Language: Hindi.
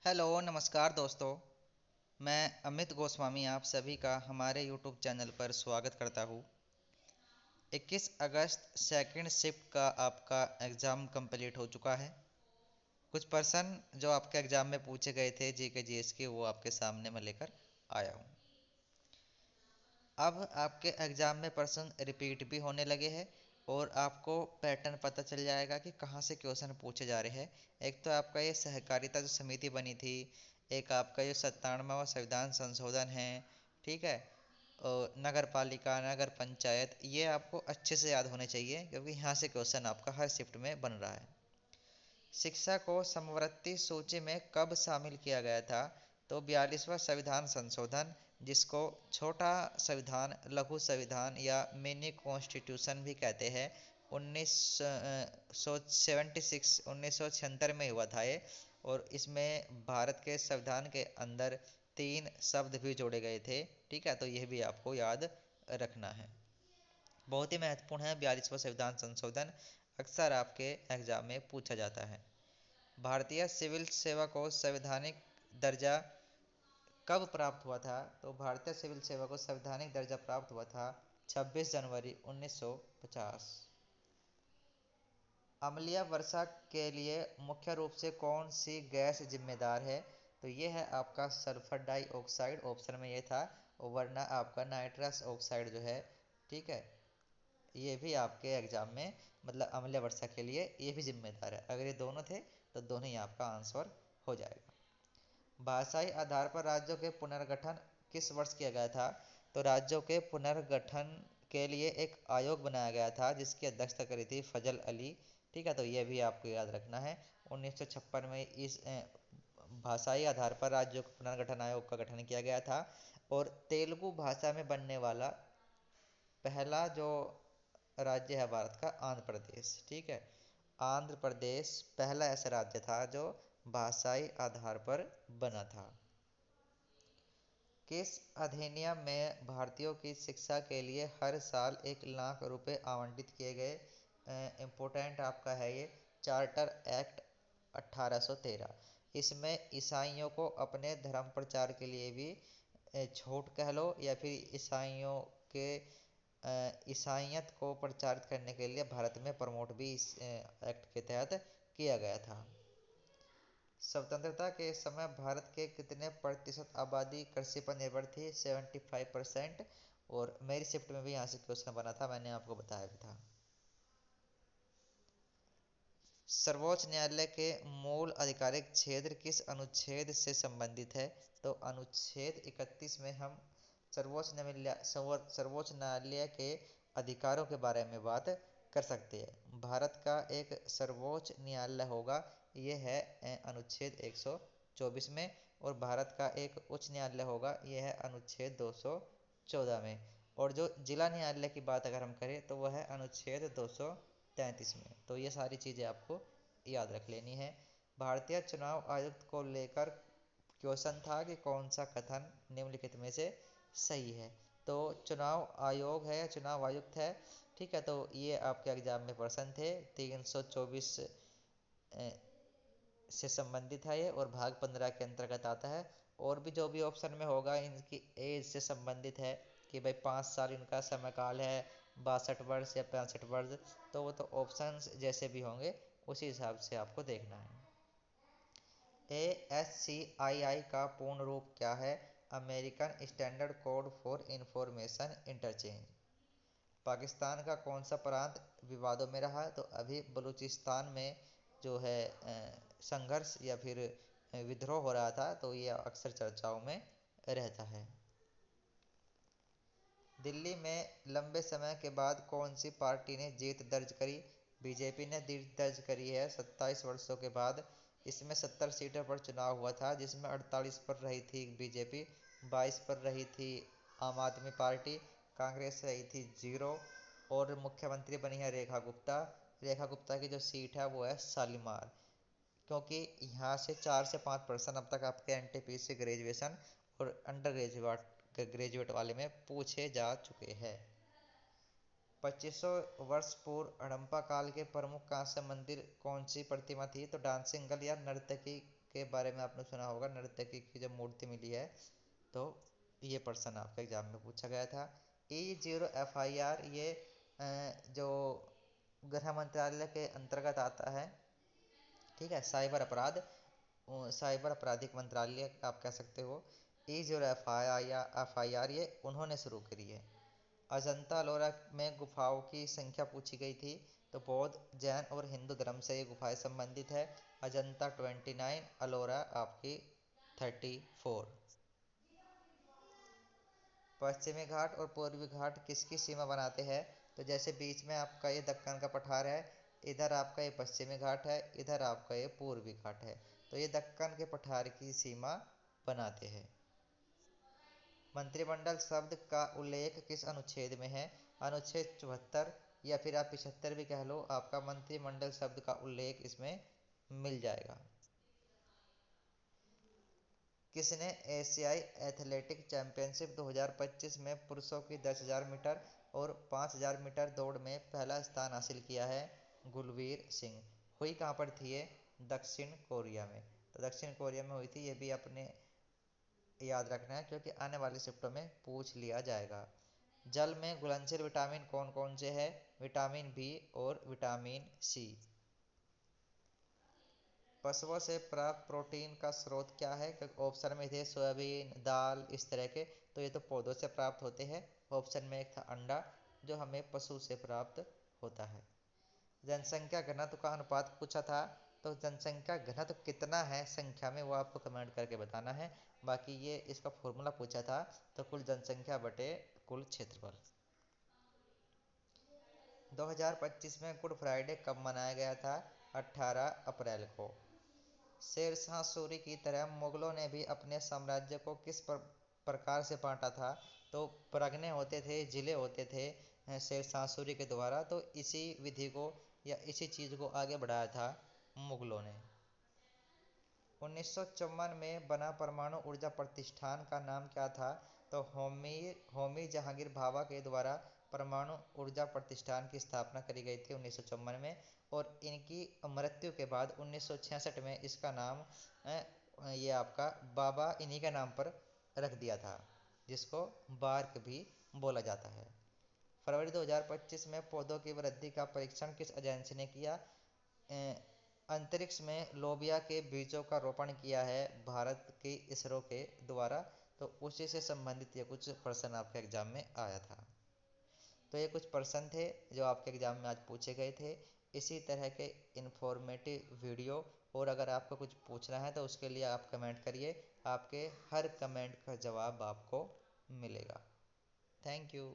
हेलो नमस्कार दोस्तों। मैं अमित गोस्वामी आप सभी का हमारे यूट्यूब चैनल पर स्वागत करता हूँ। 21 अगस्त सेकंड शिफ्ट का आपका एग्ज़ाम कंप्लीट हो चुका है। कुछ प्रश्न जो आपके एग्ज़ाम में पूछे गए थे जीके जीएस के, वो आपके सामने मैं लेकर आया हूँ। अब आपके एग्ज़ाम में प्रश्न रिपीट भी होने लगे हैं और आपको पैटर्न पता चल जाएगा कि कहाँ से क्वेश्चन पूछे जा रहे हैं। एक तो आपका ये सहकारिता जो समिति बनी थी, एक आपका ये 97वां संविधान संशोधन है, ठीक है। और नगर पालिका, नगर पंचायत, ये आपको अच्छे से याद होने चाहिए क्योंकि यहाँ से क्वेश्चन आपका हर शिफ्ट में बन रहा है। शिक्षा को समवर्ती सूची में कब शामिल किया गया था? तो 42वां संविधान संशोधन, जिसको छोटा संविधान, लघु संविधान या मिनी कॉन्स्टिट्यूशन भी कहते हैं, 1976 में हुआ था ये। और इसमें भारत के संविधान के अंदर 3 शब्द भी जोड़े गए थे, ठीक है। तो यह भी आपको याद रखना है, बहुत ही महत्वपूर्ण है 42वां संविधान संशोधन। अक्सर आपके एग्जाम में पूछा जाता है। भारतीय सिविल सेवा को संवैधानिक दर्जा कब प्राप्त हुआ था? तो भारतीय सिविल सेवा को संवैधानिक दर्जा प्राप्त हुआ था 26 जनवरी 1950। अम्लीय वर्षा के लिए मुख्य रूप से कौन सी गैस जिम्मेदार है? तो ये है आपका सल्फर डाइऑक्साइड, ऑप्शन में ये था। और वरना आपका नाइट्रस ऑक्साइड जो है, ठीक है, ये भी आपके एग्जाम में, मतलब अम्लीय वर्षा के लिए ये भी जिम्मेदार है। अगर ये दोनों थे तो दोनों ही आपका आंसर हो जाएगा। भाषाई आधार पर राज्यों के पुनर्गठन किस वर्ष किया गया था? तो राज्यों के पुनर्गठन के लिए एक आयोग बनाया गया था जिसकी अध्यक्षता करी थी फजल अली, ठीक है। तो ये भी आपको याद रखना है। 1956 में इस भाषाई आधार पर राज्यों के पुनर्गठन आयोग का गठन किया गया था। और तेलुगु भाषा में बनने वाला पहला जो राज्य है भारत का, आंध्र प्रदेश, ठीक है। आंध्र प्रदेश पहला ऐसा राज्य था जो भाषाई आधार पर बना था। किस अधिनियम में भारतीयों की शिक्षा के लिए हर साल 1 लाख रुपए आवंटित किए गए? इम्पोर्टेंट आपका है ये चार्टर एक्ट 1813। इसमें ईसाइयों को अपने धर्म प्रचार के लिए भी छूट कह लो, या फिर ईसाइयों के ईसाइयत को प्रचारित करने के लिए भारत में प्रमोट भी इस एक्ट के तहत किया गया था। स्वतंत्रता के समय भारत के कितने प्रतिशत आबादी कृषि पर निर्भर थी? 75%। और मेरी शिफ्ट में भी यहाँ से क्वेश्चन बना था, मैंने आपको बताया भी था। सर्वोच्च न्यायालय के मूल आधिकारिक क्षेत्र किस अनुच्छेद से संबंधित है? तो अनुच्छेद 31 में हम सर्वोच्च न्यायालय के अधिकारों के बारे में बात कर सकते हैं। भारत का एक सर्वोच्च न्यायालय होगा, यह है अनुच्छेद 124 में। और भारत का एक उच्च न्यायालय होगा, यह है अनुच्छेद 214 में। और जो जिला न्यायालय की बात अगर हम करें तो वह है अनुच्छेद 233 में। तो ये सारी चीज़ें आपको याद रख लेनी है। भारतीय चुनाव आयुक्त को लेकर क्वेश्चन था कि कौन सा कथन निम्नलिखित में से सही है? तो चुनाव आयोग है या चुनाव आयुक्त है, ठीक है। तो ये आपके एग्जाम में प्रश्न थे। 324 से संबंधित है ये, और भाग 15 के अंतर्गत आता है। और भी जो भी ऑप्शन में होगा इनकी एज से संबंधित है कि भाई 5 साल इनका समय काल है, 62 वर्ष या 65 वर्ष। तो वो तो ऑप्शंस जैसे भी होंगे उसी हिसाब से आपको देखना है। ASCII का पूर्ण रूप क्या है? American standard code for information interchange. Pakistan का कौन सा प्रांत विवादों में रहा? तो अभी बलूचिस्तान में जो है संघर्ष या फिर विद्रोह हो रहा था, तो ये अक्सर चर्चाओं में रहता है। दिल्ली में लंबे समय के बाद कौन सी पार्टी ने जीत दर्ज करी? बीजेपी ने जीत दर्ज करी है 27 वर्षों के बाद। इसमें 70 सीटों पर चुनाव हुआ था जिसमें 48 पर रही थी बीजेपी, 22 पर रही थी आम आदमी पार्टी, कांग्रेस रही थी 0। और मुख्यमंत्री बनी है रेखा गुप्ता। रेखा गुप्ता की जो सीट है वो है शालीमार, क्योंकि यहाँ से 4 से 5% अब तक आपके NTPC ग्रेजुएशन और अंडर ग्रेजुएट वाले में पूछे जा चुके हैं। 2500 वर्ष पूर्व हड़प्पा काल के प्रमुख कांस्य मंदिर कौन सी प्रतिमा थी? तो डांसिंग गर्ल या नर्तकी के बारे में आपने सुना होगा, नर्तकी की जब मूर्ति मिली है, तो ये प्रश्न आपके एग्जाम में पूछा गया था। E0FIR ये जो गृह मंत्रालय के अंतर्गत आता है, ठीक है, साइबर अपराध, साइबर आपराधिक मंत्रालय आप कह सकते हो। E0FIR ये उन्होंने शुरू करी है। अजंता एलोरा में गुफाओं की संख्या पूछी गई थी, तो बौद्ध, जैन और हिंदू धर्म से ये गुफाएं संबंधित है। अजंता 29, एलोरा आपकी 34। पश्चिमी घाट और पूर्वी घाट किसकी सीमा बनाते हैं? तो जैसे बीच में आपका ये दक्कन का पठार है, इधर आपका ये पश्चिमी घाट है, इधर आपका ये पूर्वी घाट है, तो ये दक्कन के पठार की सीमा बनाते हैं। मंत्रिमंडल शब्द का उल्लेख किस अनुच्छेद में है? अनुच्छेद 74, या फिर आप 75 भी कह लो, आपका मंत्रिमंडल शब्द का उल्लेख इसमें मिल जाएगा। किसने एशियाई एथलेटिक चैंपियनशिप 2025 में पुरुषों की 10,000 मीटर और 5,000 मीटर दौड़ में पहला स्थान हासिल किया है? गुलवीर सिंह। हुई कहाँ पर थी ये? दक्षिण कोरिया में। तो दक्षिण कोरिया में हुई थी, ये भी अपने याद रखना है क्योंकि आने वाले शिफ्टों में पूछ लिया जाएगा। जल में घुलनशील विटामिन कौन कौन से है? विटामिन बी और विटामिन सी। पशुओं से प्राप्त प्रोटीन का स्रोत क्या है? क्योंकि ऑप्शन में थे सोयाबीन, दाल, इस तरह के, तो ये तो पौधों से प्राप्त होते हैं। ऑप्शन में एक था अंडा, जो हमें पशु से प्राप्त होता है। जनसंख्या घनत्व का अनुपात पूछा था, तो जनसंख्या घनत्व कितना है संख्या में, वो आपको कमेंट करके बताना है। बाकी ये इसका फॉर्मूला पूछा था, तो कुल जनसंख्या बटे कुल क्षेत्रफल। 2025 में गुड फ्राइडे कब मनाया गया था? 18 अप्रैल को। शेरशाह सूरी की तरह मुगलों ने भी अपने साम्राज्य को किस प्रकार से बांटा था? तो परगने होते थे, जिले होते थे शेरशाह सूरी के द्वारा, तो इसी विधि को या इसी चीज़ को आगे बढ़ाया था मुगलों ने। 1954 में बना परमाणु ऊर्जा प्रतिष्ठान का नाम क्या था? तो होमी जहांगीर भाभा के द्वारा परमाणु ऊर्जा प्रतिष्ठान की स्थापना करी गई थी 1954 में, और इनकी मृत्यु के बाद 1966 में इसका नाम ये आपका बाबा इन्हीं के नाम पर रख दिया था, जिसको बार्क भी बोला जाता है। फरवरी 2025 में पौधों की वृद्धि का परीक्षण किस एजेंसी ने किया? अंतरिक्ष में लोबिया के बीजों का रोपण किया है भारत के इसरो के द्वारा, तो उसी से संबंधित ये कुछ प्रश्न आपके एग्जाम में आया था। तो ये कुछ प्रश्न थे जो आपके एग्जाम में आज पूछे गए थे। इसी तरह के इन्फॉर्मेटिव वीडियो और अगर आपको कुछ पूछना है तो उसके लिए आप कमेंट करिए, आपके हर कमेंट का जवाब आपको मिलेगा। Thank you.